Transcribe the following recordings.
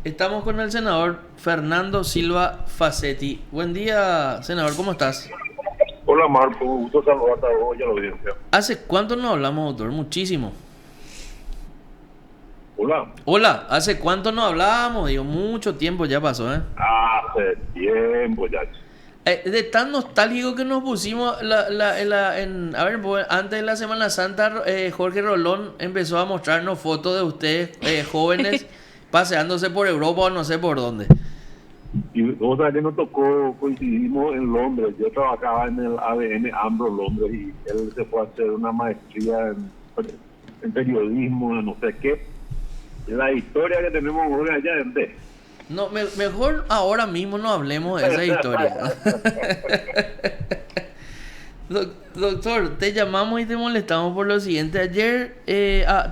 Estamos con el senador Fernando Silva Facetti. Buen día, senador, ¿cómo estás? Hola Marco, gusto saludarte a vos y a la audiencia. ¿Hace cuánto no hablamos, doctor? Muchísimo. Hola. Hola, ¿hace cuánto no hablábamos? Digo, mucho tiempo ya pasó, ¿eh? Hace tiempo ya. De tan nostálgico que nos pusimos a ver, pues, antes de la Semana Santa, Jorge Rolón empezó a mostrarnos fotos de ustedes, jóvenes, paseándose por Europa o no sé por dónde. Y vos sabés que nos tocó, coincidimos en Londres. Yo trabajaba en el ABN AMRO Londres y él se fue a hacer una maestría en periodismo, en no sé qué. La historia que tenemos hoy allá en D. No, mejor ahora mismo no hablemos de esa historia. Doctor, te llamamos y te molestamos por lo siguiente. Ayer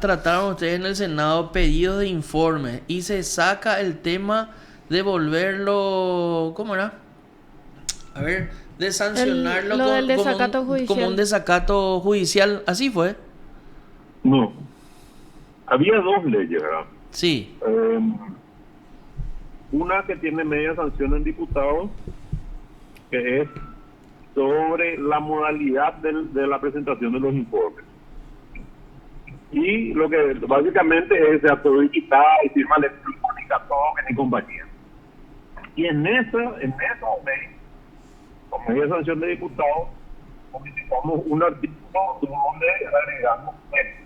trataron ustedes en el Senado pedidos de informes y se saca el tema de volverlo, ¿cómo era? A ver, de sancionarlo Lo del desacato como judicial. un desacato judicial. Así fue. No. Había dos leyes, ¿verdad? Sí, Una que tiene media sanción en diputados, que es sobre la modalidad de la presentación de los informes. Y lo que básicamente es de autoridad y firma electrónica, token y compañía. Y en esa ley, con media sanción de diputados, modificamos un artículo donde agregamos que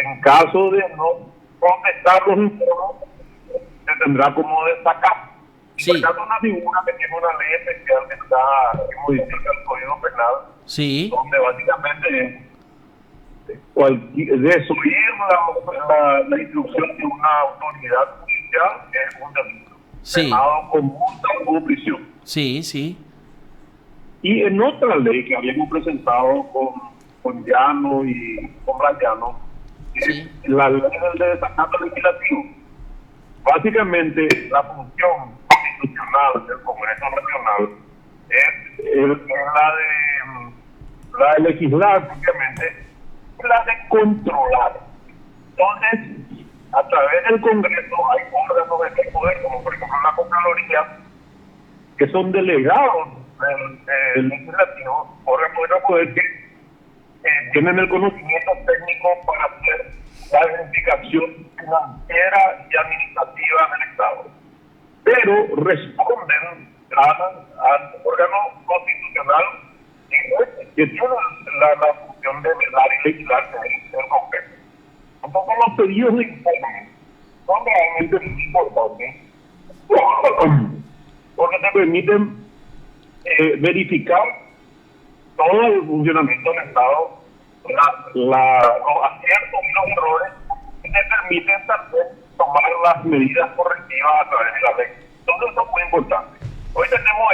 en caso de no contestar los informes, se tendrá como destacar. sí, Destacar es una figura que tiene una ley especial que modifica el Código Penal, sí, donde básicamente desoír la instrucción de una autoridad judicial es un delito. sí, Penado con multa o prisión. sí, sí, Y en otra ley que habíamos presentado con Llano y con Llano, sí, la ley del desacato legislativo. Básicamente, la función constitucional del Congreso Nacional es la de legislar, simplemente, la de controlar. Entonces, a través del Congreso hay órganos de este poder, como por ejemplo la Contraloría, que son delegados del legislativo, órganos de poder que tienen el conocimiento técnico para hacer la verificación financiera y administrativa del Estado, pero responden al órgano constitucional que tiene la función de velar y legislar el Congreso. Entonces los pedidos de informe son realmente muy importantes porque te permiten verificar todo el funcionamiento del Estado, los aciertos y los errores, y te permiten también tomar las medidas correctivas a través de la ley. Entonces eso es muy importante.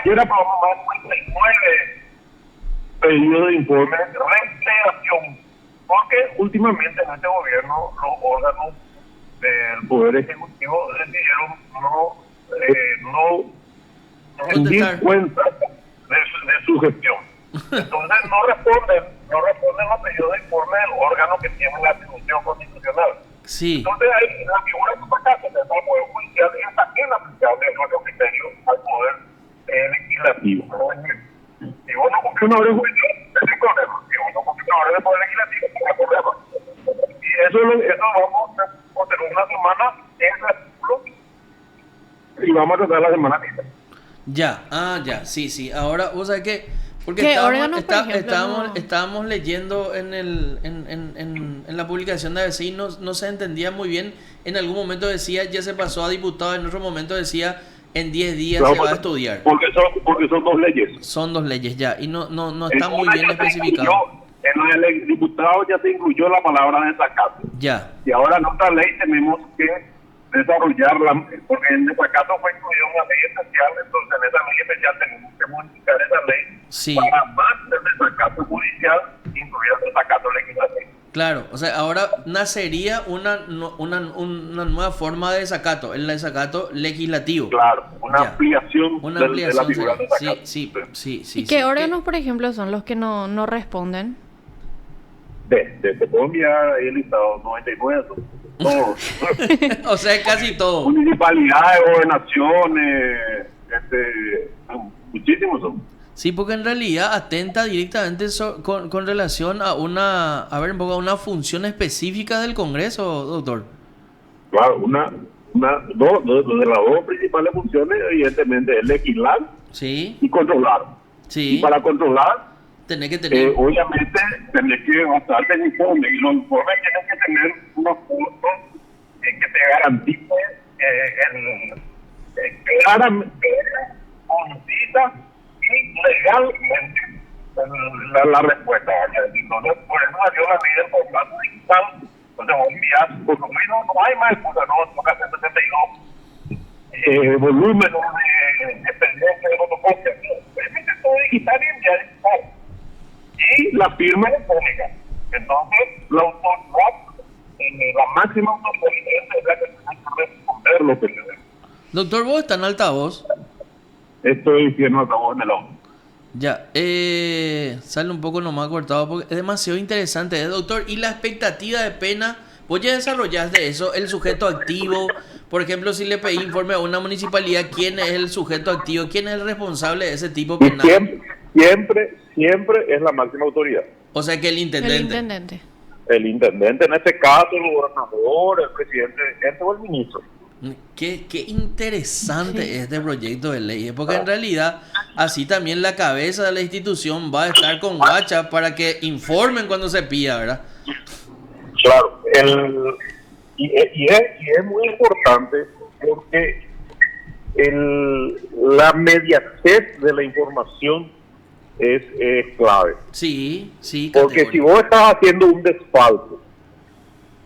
Ayer aprobamos más de 59 pedidos de informe de reiteración, porque últimamente en este gobierno los órganos del Poder Ejecutivo decidieron no rendir cuenta de su gestión. Entonces no responden los pedidos de informe del órgano que tiene la atribución constitucional. sí. Entonces ahí la figura de desacato del Poder Judicial es también aplicable en nuestro criterio al Poder Legislativo. Si vos no cumplís una orden judicial, tenés problema. Si vos no cumplís una orden del Poder Legislativo, tenés problema. Y eso vamos a tener una semana en el artículo y vamos a tratar la semana que viene. Ya, sí, sí. Ahora, vos sabés que, porque ¿Qué órganos, por ejemplo, estábamos leyendo en la publicación de ABC y no se entendía muy bien. En algún momento decía, ya se pasó a diputado, en otro momento decía, en 10 días se va a estudiar. Porque son dos leyes. Son dos leyes ya, y no está muy bien especificado. En el diputado ya se incluyó la palabra desacato. Ya, Y ahora en otra ley tenemos que desarrollarla, porque el desacato fue incluido en una ley especial, entonces en esa ley especial tenemos que modificar esa ley sí. para más del desacato judicial, incluir el desacato legislativo. Claro, o sea, ahora nacería una nueva forma de desacato, el desacato legislativo. Claro, una Ya. ampliación, Una de ampliación la figura sería. del desacato. Sí. ¿Y qué órganos, por ejemplo, son los que no responden? Te puedo enviar ahí el listado 99. todo. O sea, casi todo. Municipalidades, gobernaciones, muchísimos son. Sí, porque en realidad atenta directamente con relación a a ver, un poco a una función específica del Congreso, doctor. Claro, dos de las dos principales funciones, evidentemente, es legislar Sí, y controlar. Y sí, para controlar, tenés que tener. obviamente, tenés que basarte en informes, y los informes tienen que tener unos puntos que te garanticen claramente, concisa y legalmente la respuesta. Entonces, por eso salió la ley del contrato digital, donde vos envías, por lo menos no hay más excusa, no toca 72 volúmenes de expedientes de fotocopia. Permite todo digital y enviar digital. Y la firma electrónica. Entonces, la autoridad, la máxima autoridad es la que tiene que responder los pedidos. Doctor, vos estás en altavoz. Estoy diciendo altavoz en el ojo. Ya, sale un poco nomás cortado porque es demasiado interesante, doctor. Y la expectativa de pena, vos ya desarrollaste eso, el sujeto activo. Por ejemplo, si le pedí informe a una municipalidad, ¿quién es el sujeto activo? ¿Quién es el responsable de ese tipo penal? Siempre es la máxima autoridad. O sea que el intendente. El intendente. El intendente, en este caso, el gobernador, el presidente o el ministro. Qué interesante es este proyecto de ley, porque en realidad así también la cabeza de la institución va a estar con WhatsApp para que informen cuando se pida, ¿verdad? Claro, es muy importante porque la mediatez de la información es clave. Sí, sí. Porque si vos estás haciendo un desfalco,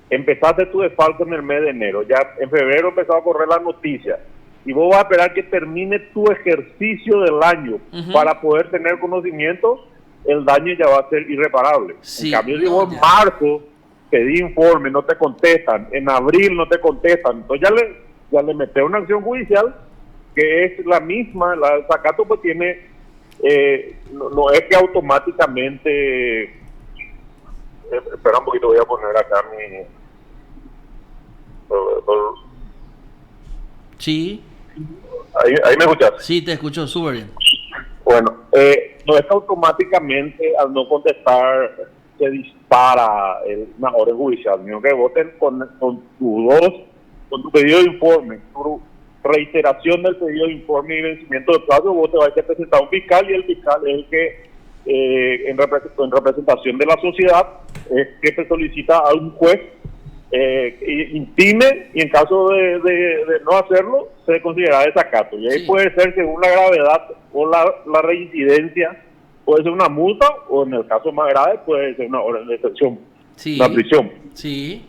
empezaste tu desfalco en el mes de enero, ya en febrero empezó a correr la noticia, y vos vas a esperar que termine tu ejercicio del año para poder tener conocimiento, el daño ya va a ser irreparable. Sí, en cambio, si vos en marzo pedí informe, no te contestan, en abril no te contestan, entonces ya le metes una acción judicial que es la misma, la del Zacato pues tiene, no es que automáticamente, espera un poquito, voy a poner acá mi... Sí. Ahí me escuchas. Sí, te escucho súper bien. Bueno, no es que automáticamente al no contestar se dispara una orden judicial, sino que voten con tu pedido de informe, tu reiteración del pedido de informe y vencimiento de plazo, vos te vas a presentar a un fiscal y el fiscal es el que en representación de la sociedad es que se solicita a un juez intime, y en caso de no hacerlo se considera desacato, y ahí Sí. puede ser según la gravedad o la reincidencia, puede ser una multa o en el caso más grave puede ser una orden de detención, Sí. una prisión. Sí.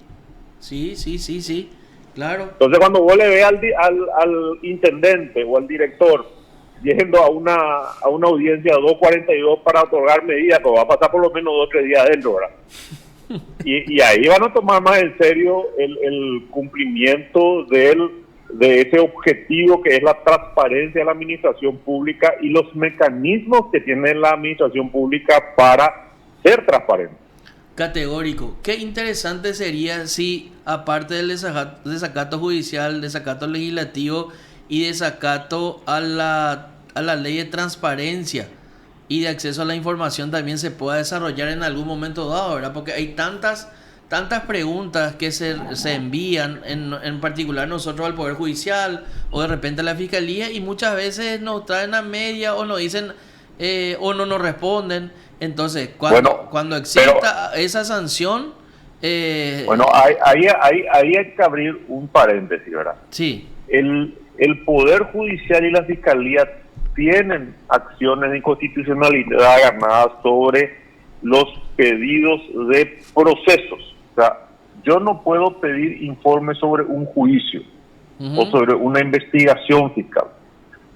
Claro. Entonces cuando vos le veas al intendente o al director yendo a una audiencia 242 para otorgar medidas, pues va a pasar por lo menos 2 o 3 días adentro, ¿verdad? Y ahí van a tomar más en serio el cumplimiento de ese objetivo que es la transparencia de la administración pública y los mecanismos que tiene la administración pública para ser transparente. Categórico. Qué interesante sería si, aparte del desacato judicial, desacato legislativo y desacato a la ley de transparencia y de acceso a la información, también se pueda desarrollar en algún momento dado, ¿verdad? Porque hay tantas preguntas que se envían, en particular nosotros al Poder Judicial o de repente a la Fiscalía, y muchas veces nos traen a media o nos dicen o no nos responden. Entonces, cuando exista esa sanción... bueno, ahí hay que abrir un paréntesis, ¿verdad? Sí. El Poder Judicial y la Fiscalía tienen acciones de inconstitucionalidad ganadas sobre los pedidos de procesos. O sea, yo no puedo pedir informes sobre un juicio o sobre una investigación fiscal.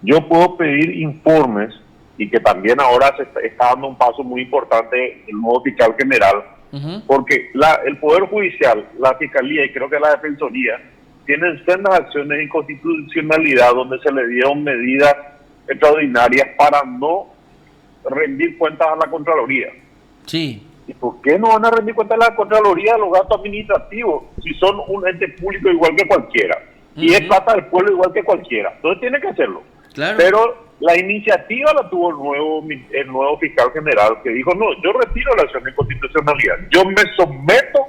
Yo puedo pedir informes, y que también ahora se está dando un paso muy importante el nuevo fiscal general, porque el Poder Judicial, la Fiscalía y creo que la Defensoría tienen sendas acciones de inconstitucionalidad donde se le dieron medidas extraordinarias para no rendir cuentas a la Contraloría. Sí. ¿Y por qué no van a rendir cuenta de la Contraloría de los gastos administrativos si son un ente público igual que cualquiera? Y es plata del pueblo igual que cualquiera. Entonces tiene que hacerlo. Claro. Pero la iniciativa la tuvo el nuevo fiscal general, que dijo, no, yo retiro la acción de inconstitucionalidad. Yo me someto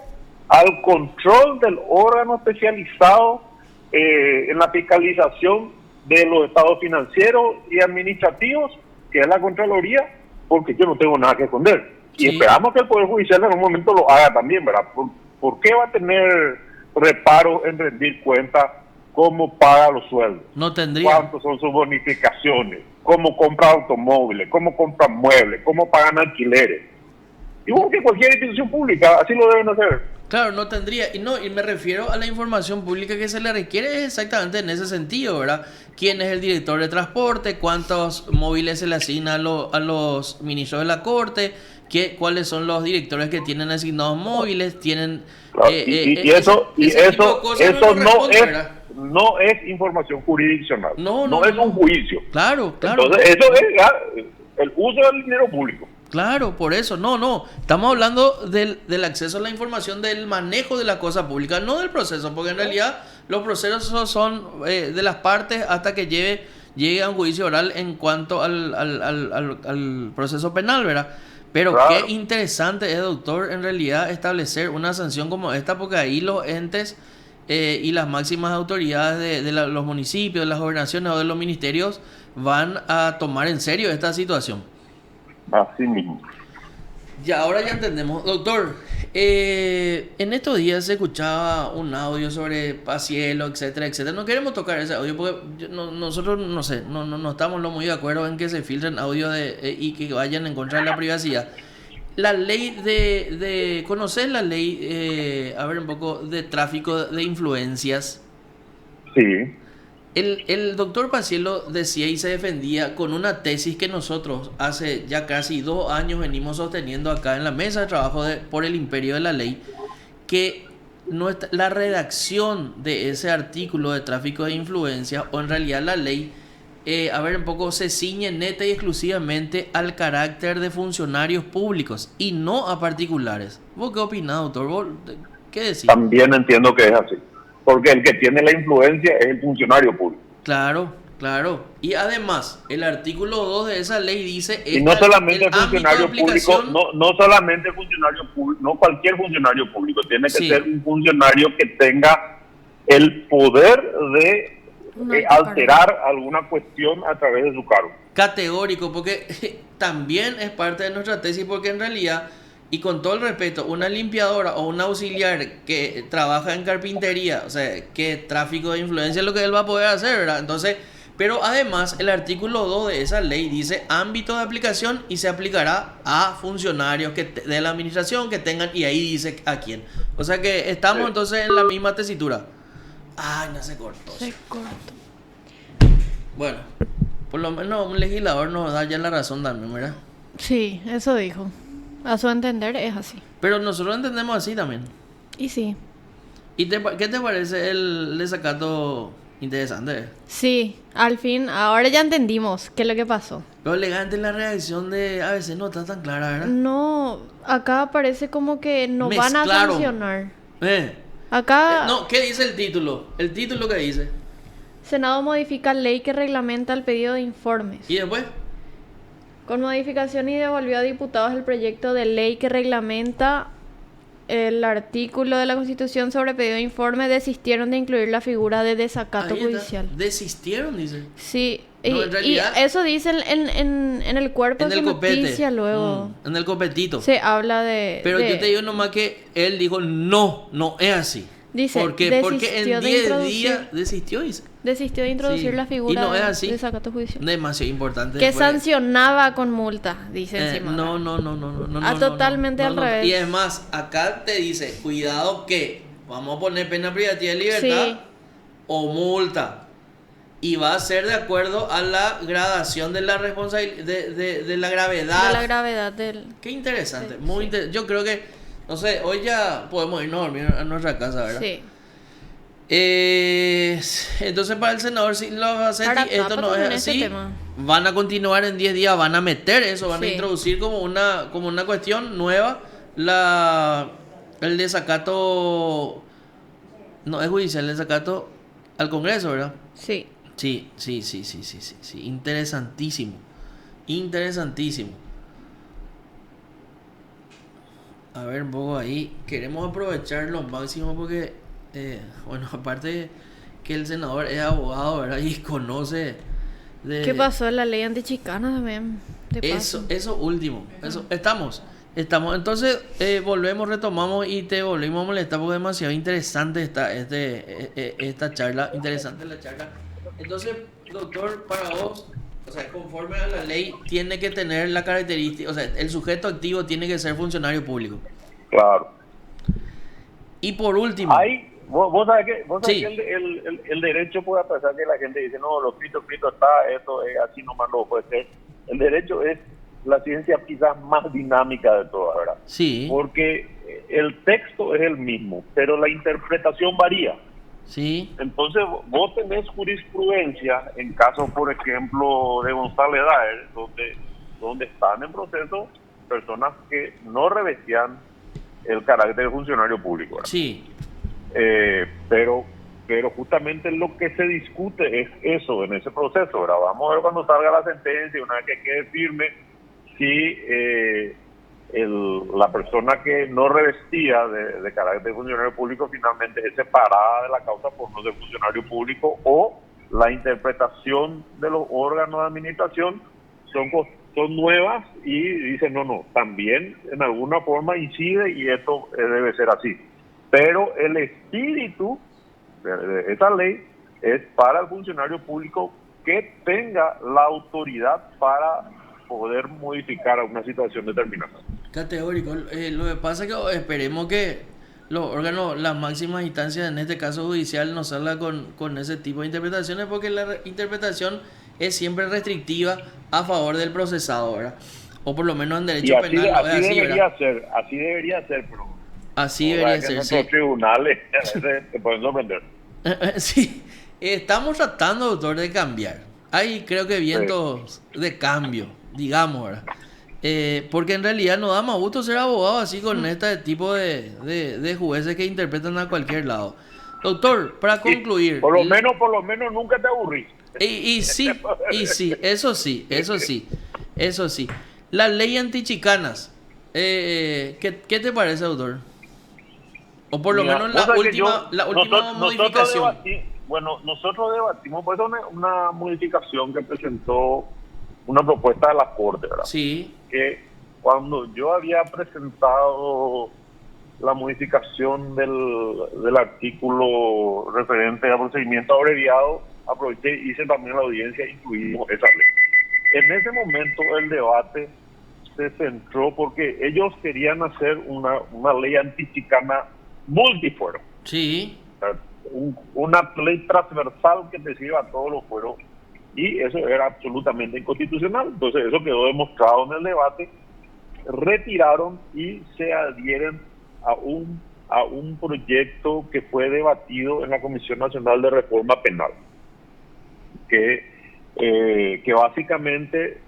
al control del órgano especializado en la fiscalización de los estados financieros y administrativos, que es la Contraloría, porque yo no tengo nada que esconder. Y Sí. esperamos que el Poder Judicial en un momento lo haga también, ¿verdad? ¿Por qué va a tener reparo en rendir cuenta cómo paga los sueldos? No tendría. ¿Cuántos son sus bonificaciones? ¿Cómo compra automóviles? ¿Cómo compra muebles? ¿Cómo pagan alquileres? Igual que cualquier institución pública, así lo deben hacer. Claro, no tendría. Y no, y me refiero a la información pública que se le requiere exactamente en ese sentido, ¿verdad? ¿Quién es el director de transporte? ¿Cuántos móviles se le asigna a los ministros de la Corte? ¿Cuáles son los directores que tienen asignados móviles? Tienen Claro, y eso no es información jurisdiccional. No es un juicio. Claro. Entonces, eso es ya el uso del dinero público. Claro, por eso, no, estamos hablando del acceso a la información, del manejo de la cosa pública, no del proceso, porque en realidad los procesos son de las partes hasta que llegue a un juicio oral en cuanto al proceso penal, ¿verdad? Pero claro, qué interesante es, doctor, en realidad establecer una sanción como esta, porque ahí los entes y las máximas autoridades de los municipios, de las gobernaciones o de los ministerios van a tomar en serio esta situación. Así mismo. Ya, ahora ya entendemos. Doctor, en estos días se escuchaba un audio sobre Pacielo, etcétera. No queremos tocar ese audio porque nosotros, no sé, no estamos muy de acuerdo en que se filtren audios y que vayan en contra de la privacidad. La ley ¿conoces la ley, a ver un poco, de tráfico de influencias? Sí. El doctor Pacielo decía y se defendía con una tesis que nosotros hace ya casi 2 años venimos sosteniendo acá en la mesa de trabajo por el imperio de la ley, que la redacción de ese artículo de tráfico de influencias, o en realidad la ley, a ver un poco, se ciñe neta y exclusivamente al carácter de funcionarios públicos y no a particulares. ¿Vos qué opinás, doctor? ¿Vos qué decís? También entiendo que es así. Porque el que tiene la influencia es el funcionario público. Claro. Y además, el artículo 2 de esa ley dice... Y no solamente el funcionario público, no solamente funcionario público, no cualquier funcionario público, tiene que ser un funcionario que tenga el poder de alterar alguna cuestión a través de su cargo. Categórico, porque también es parte de nuestra tesis, porque en realidad... Y con todo el respeto, una limpiadora o un auxiliar que trabaja en carpintería, o sea, que tráfico de influencia es lo que él va a poder hacer, ¿verdad? Entonces, pero además el artículo 2 de esa ley dice ámbito de aplicación y se aplicará a funcionarios de la administración que tengan, y ahí dice a quién. O sea que estamos entonces en la misma tesitura. Ay, no se cortó. Bueno, por lo menos un legislador nos da ya la razón también, ¿verdad? Sí, eso dijo. A su entender es así. Pero nosotros entendemos así también. Y sí. ¿Y qué te parece el desacato interesante? Sí, al fin, ahora ya entendimos qué es lo que pasó. Pero elegante la reacción de ABC no está tan clara, ¿verdad? No, acá parece como que no van a sancionar. Acá... no, ¿qué dice el título? ¿El título qué dice? Senado modifica ley que reglamenta el pedido de informes. ¿Y después? Con modificación y devolvió a diputados el proyecto de ley que reglamenta el artículo de la Constitución sobre pedido de informe. Desistieron de incluir la figura de desacato judicial. ¿Desistieron, dice? Sí, no, y eso dice en el cuerpo en de el su copete. Noticia luego. En el copetito. Se habla de... Pero yo te digo nomás que él dijo, no es así. Dice, porque en 10 días desistió, dice. Desistió de introducir la figura no es así. de desacato judicial. Demasiado importante. Que sancionaba con multa, dice encima. No. Totalmente al revés. Y es más, acá te dice, cuidado que vamos a poner pena privativa de libertad o multa. Y va a ser de acuerdo a la gradación de la responsabilidad, de la gravedad. De la gravedad del... Qué interesante, muy interesante. Yo creo que, no sé, hoy ya podemos irnos a dormir a nuestra casa, ¿verdad? Sí. Entonces para el senador Silva-Bassetti esto no es así. Van a continuar en 10 días, van a meter eso, van a introducir como una cuestión nueva el desacato, no es judicial, el desacato al Congreso, ¿verdad? Sí. Sí, sí, sí, sí, sí, sí, sí. Interesantísimo. Interesantísimo. A ver, un poco ahí. Queremos aprovechar lo máximo porque, bueno, aparte que el senador es abogado, ¿verdad? Y conoce ¿Qué de pasó en la ley antichicana también? De paso. eso último. Eso, estamos. Entonces, volvemos, retomamos y te volvimos a molestar porque es demasiado interesante esta charla. Interesante la charla. Entonces, doctor, para vos, o sea, conforme a la ley, tiene que tener la característica, o sea, el sujeto activo tiene que ser funcionario público. Claro. Y por último, Vos sabés que, sí, el derecho puede pasar que la gente dice, no, lo escrito está, esto es así nomás lo puede ser. El derecho es la ciencia quizás más dinámica de todas, ¿verdad? sí, Porque el texto es el mismo, pero la interpretación varía. sí, Entonces, vos tenés jurisprudencia en casos, por ejemplo, de González Daer, donde están en proceso personas que no revestían el carácter de funcionario público, ¿verdad? sí, Pero justamente lo que se discute es eso en ese proceso, ¿verdad? Vamos a ver cuando salga la sentencia, una vez que quede firme, si la persona que no revestía de carácter de funcionario público finalmente es separada de la causa por no ser funcionario público, o la interpretación de los órganos de administración son nuevas y dicen no, también en alguna forma incide y esto debe ser así. Pero el espíritu de esa ley es para el funcionario público que tenga la autoridad para poder modificar una situación determinada. categórico. Lo que pasa es que esperemos que los órganos, las máximas instancias, en este caso judicial, no salgan con ese tipo de interpretaciones, porque la interpretación es siempre restrictiva a favor del procesado, ¿verdad? O por lo menos en derecho penal no es así, ¿verdad? Así debería ser, pero Así debería ser, sí. nuestros tribunales a veces te pueden sorprender. Sí, estamos tratando, doctor, de cambiar. Hay, creo que vientos de cambio, digamos, ¿verdad? Porque en realidad no da más gusto ser abogado así con este tipo de jueces que interpretan a cualquier lado. Doctor, para concluir. Por lo menos nunca te aburrís. Y sí, eso sí, eso sí, eso sí. La ley antichicanas, ¿qué te parece, doctor? O por lo Mira, menos vos sabés que la última modificación. Nosotros debatimos pues una modificación que presentó una propuesta de la Corte, ¿verdad? Sí, Que cuando yo había presentado la modificación del artículo referente al procedimiento abreviado, aproveché, hice también la audiencia e incluimos esa ley. En ese momento el debate se centró porque ellos querían hacer una ley antichicana multifuero. sí, Una ley transversal que te sirva a todos los fueros, y eso era absolutamente inconstitucional. Entonces eso quedó demostrado en el debate, retiraron y se adhieren a un proyecto que fue debatido en la Comisión Nacional de Reforma Penal, que básicamente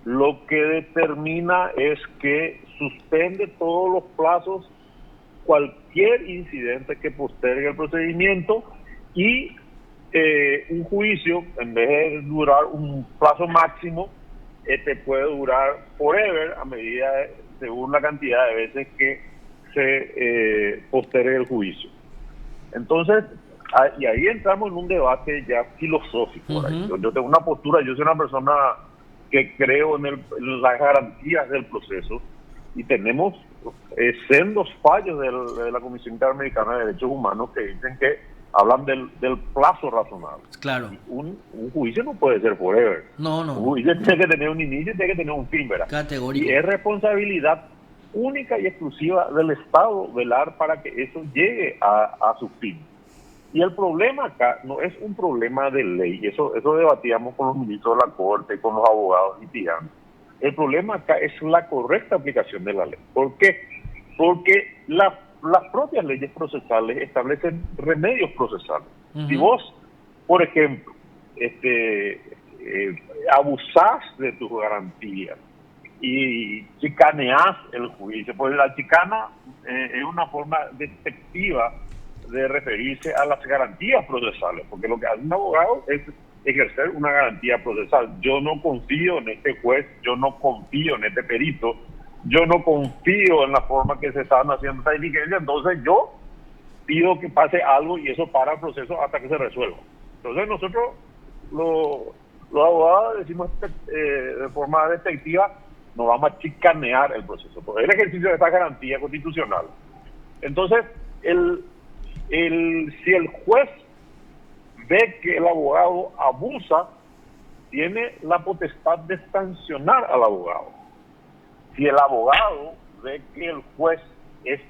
lo que determina es que suspende todos los plazos cualquier incidente que postergue el procedimiento, y un juicio, en vez de durar un plazo máximo, este puede durar forever a medida según la cantidad de veces que se postergue el juicio. Entonces, y ahí entramos en un debate ya filosófico. uh-huh. Yo tengo una postura, yo soy una persona que creo en las garantías del proceso, y tenemos sendos fallos de la Comisión Interamericana de Derechos Humanos que dicen que hablan del plazo razonable. Claro. Un juicio no puede ser forever. No. Un juicio tiene que tener un inicio y tiene que tener un fin, ¿verdad? Categórico. Y es responsabilidad única y exclusiva del Estado velar para que eso llegue a su fin. Y el problema acá no es un problema de ley, eso debatíamos con los ministros de la Corte, con los abogados litigantes. El problema acá es la correcta aplicación de la ley. ¿Por qué? Porque las propias leyes procesales establecen remedios procesales. Uh-huh. Si vos, por ejemplo, abusás de tus garantías y chicaneás el juicio. Pues la chicana es una forma despectiva de referirse a las garantías procesales, porque lo que hace un abogado es ejercer una garantía procesal. Yo no confío en este juez, yo no confío en este perito, yo no confío en la forma que se están haciendo esta diligencia, entonces yo pido que pase algo y eso para el proceso hasta que se resuelva. Entonces nosotros, los abogados, decimos de forma despectiva, no vamos a chicanear el proceso, porque el ejercicio de esta garantía constitucional. Entonces, si el juez ve que el abogado abusa, tiene la potestad de sancionar al abogado. Si el abogado ve que el juez es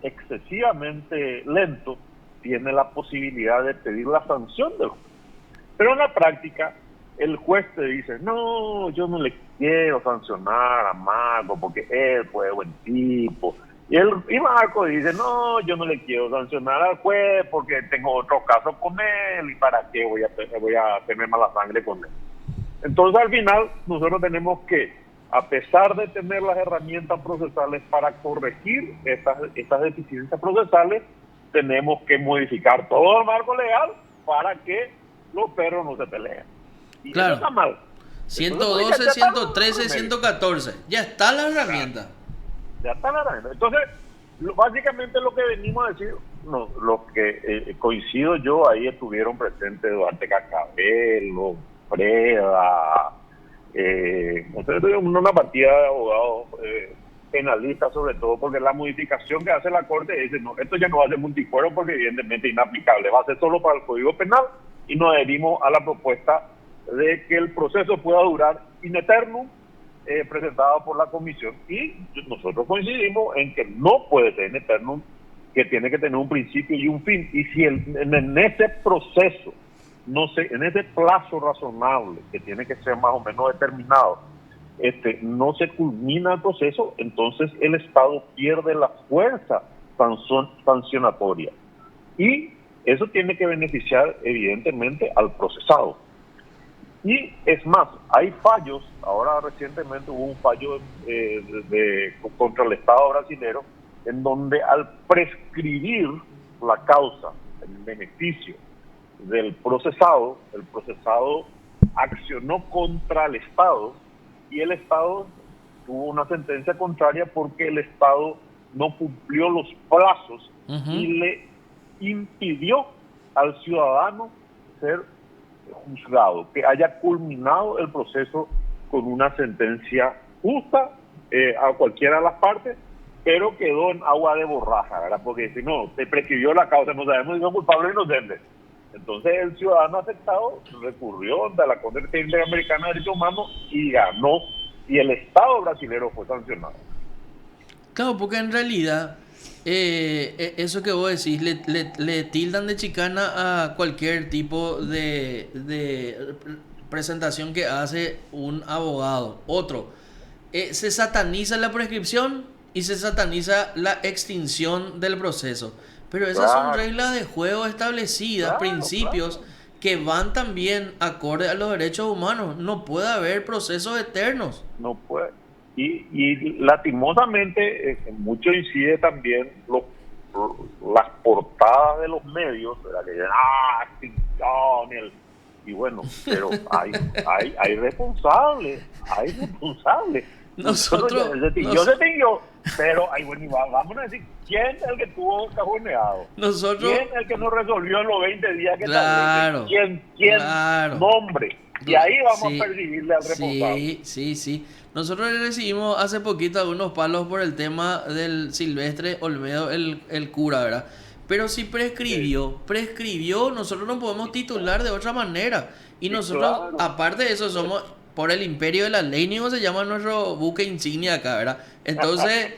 excesivamente lento, tiene la posibilidad de pedir la sanción del juez. Pero en la práctica, el juez te dice, no, yo no le quiero sancionar a Marco porque él fue buen tipo. Y Marco dice, no, yo no le quiero sancionar al juez porque tengo otro caso con él y para qué voy a tener mala sangre con él. Entonces al final nosotros tenemos que, a pesar de tener las herramientas procesales para corregir estas deficiencias procesales, tenemos que modificar todo el marco legal para que los perros no se peleen. Y claro, eso está mal. 112, 113, 114, ya está la herramienta. Ya está la herramienta. Entonces, básicamente lo que venimos a decir, no, los que coincido yo, ahí estuvieron presentes Duarte Cacabelo, Freda, nosotros tuvimos una partida de abogados penalistas, sobre todo porque la modificación que hace la Corte dice, no, esto ya no va a ser multifuero porque evidentemente es inaplicable, va a ser solo para el Código Penal, y nos adherimos a la propuesta de que el proceso pueda durar in eternum, presentada por la comisión, y nosotros coincidimos en que no puede ser in eternum, que tiene que tener un principio y un fin, y si en ese proceso, en ese plazo razonable, que tiene que ser más o menos determinado, no se culmina el proceso, entonces el Estado pierde la fuerza sancionatoria, y eso tiene que beneficiar evidentemente al procesado. Y es más, hay fallos, ahora recientemente hubo un fallo contra el Estado brasilero, en donde al prescribir la causa en beneficio del procesado, el procesado accionó contra el Estado y el Estado tuvo una sentencia contraria porque el Estado no cumplió los plazos y le impidió al ciudadano ser juzgado, que haya culminado el proceso con una sentencia justa a cualquiera de las partes, pero quedó en agua de borraja, ¿verdad? Porque si no, se prescribió la causa, no sabemos si son culpables o inocentes. Entonces el ciudadano afectado recurrió ante la Corte Interamericana de Derechos Humanos y ganó, y el Estado brasileño fue sancionado. Claro, porque en realidad eso que vos decís, le tildan de chicana a cualquier tipo de presentación que hace un abogado. Otro, se sataniza la prescripción y se sataniza la extinción del proceso. Pero esas son reglas de juego establecidas, principios que van también acorde a los derechos humanos. No puede haber procesos eternos. No puede. Y lastimosamente mucho incide también las portadas de los medios, ¿verdad? Que dicen, extinción, y bueno, pero hay responsables, Nosotros yo sé que yo, pero vamos a decir, ¿quién es el que tuvo cajoneado? ¿Quién es el que no resolvió en los 20 días que claro, ¿Quién? Claro. Nombre. Y ahí vamos a percibirle al responsable. Sí. Nosotros le recibimos hace poquito algunos palos por el tema del Silvestre Olmedo, el cura, ¿verdad? Pero si prescribió, nosotros no podemos titular de otra manera. Y nosotros, aparte de eso, somos por el imperio de la ley, ni como se llama nuestro buque insignia acá, ¿verdad? Entonces,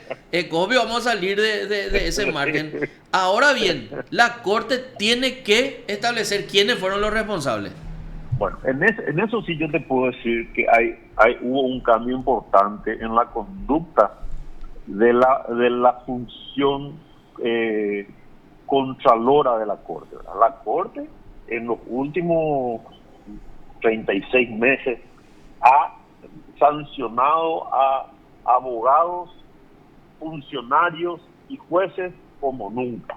obvio vamos a salir de ese margen. Ahora bien, la Corte tiene que establecer quiénes fueron los responsables. Bueno, en eso sí yo te puedo decir que hubo un cambio importante en la conducta de la función contralora de la Corte, ¿verdad? La Corte en los últimos 36 meses ha sancionado a abogados, funcionarios y jueces como nunca.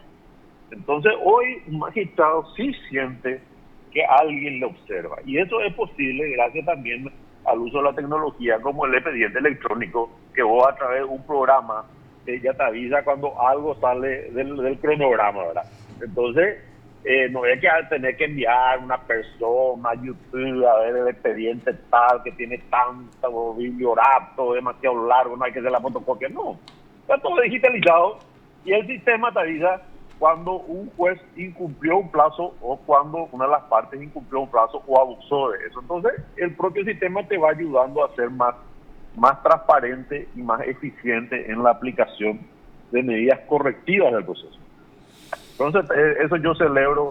Entonces hoy un magistrado sí siente que alguien le observa, y eso es posible gracias también al uso de la tecnología como el expediente electrónico, que vos a través de un programa ya te avisa cuando algo sale del cronograma, ¿verdad? Entonces no hay que tener que enviar una persona a YouTube a ver el expediente tal que tiene tanto bibliorato demasiado largo, no hay que hacer la fotocopia, no, está todo digitalizado y el sistema te avisa cuando un juez incumplió un plazo o cuando una de las partes incumplió un plazo o abusó de eso. Entonces, el propio sistema te va ayudando a ser más transparente y más eficiente en la aplicación de medidas correctivas del proceso. Entonces, eso yo celebro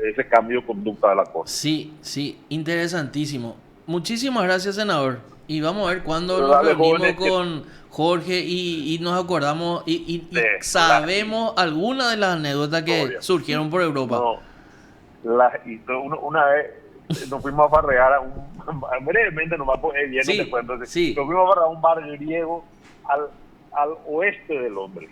ese cambio de conducta de la Corte. Sí, interesantísimo. Muchísimas gracias, senador. Y vamos a ver cuándo Pero nos dale, reunimos jóvenes, con Jorge y nos acordamos y sabemos algunas de las anécdotas que Obvio. surgieron por Europa. Una vez nos fuimos a farrear brevemente nomás, pues bien, Sí, no te cuento. sí. Nos fuimos a farrear a un bar griego al oeste de Londres.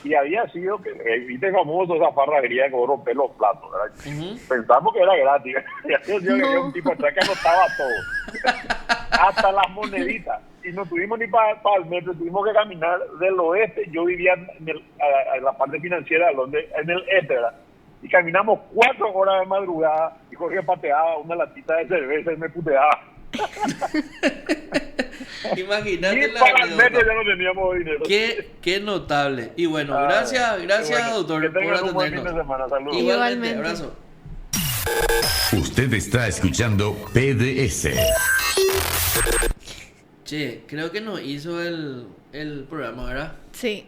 Y había sido, viste famoso esa farra griega que vos rompés los platos, ¿verdad? Ujú. Pensamos que era gratis. Y había sido que había un tipo atrás que anotaba todo. Hasta las moneditas. Y no tuvimos ni para el metro, tuvimos que caminar del oeste. Yo vivía en la parte financiera de Londres, en el este, ¿verdad? Y caminamos 4 horas de madrugada y Jorge pateaba una latita de cerveza y me puteaba. Imagínate Y la para el metro anécdota. ya no teníamos dinero. Qué notable. Y bueno, gracias, Bueno, doctor, que por tengan un buen fin de atendernos. semana. Saludos. Igualmente, Igualmente. abrazo. Usted está escuchando PDS. Che, creo que nos hizo el programa, ¿verdad? Sí.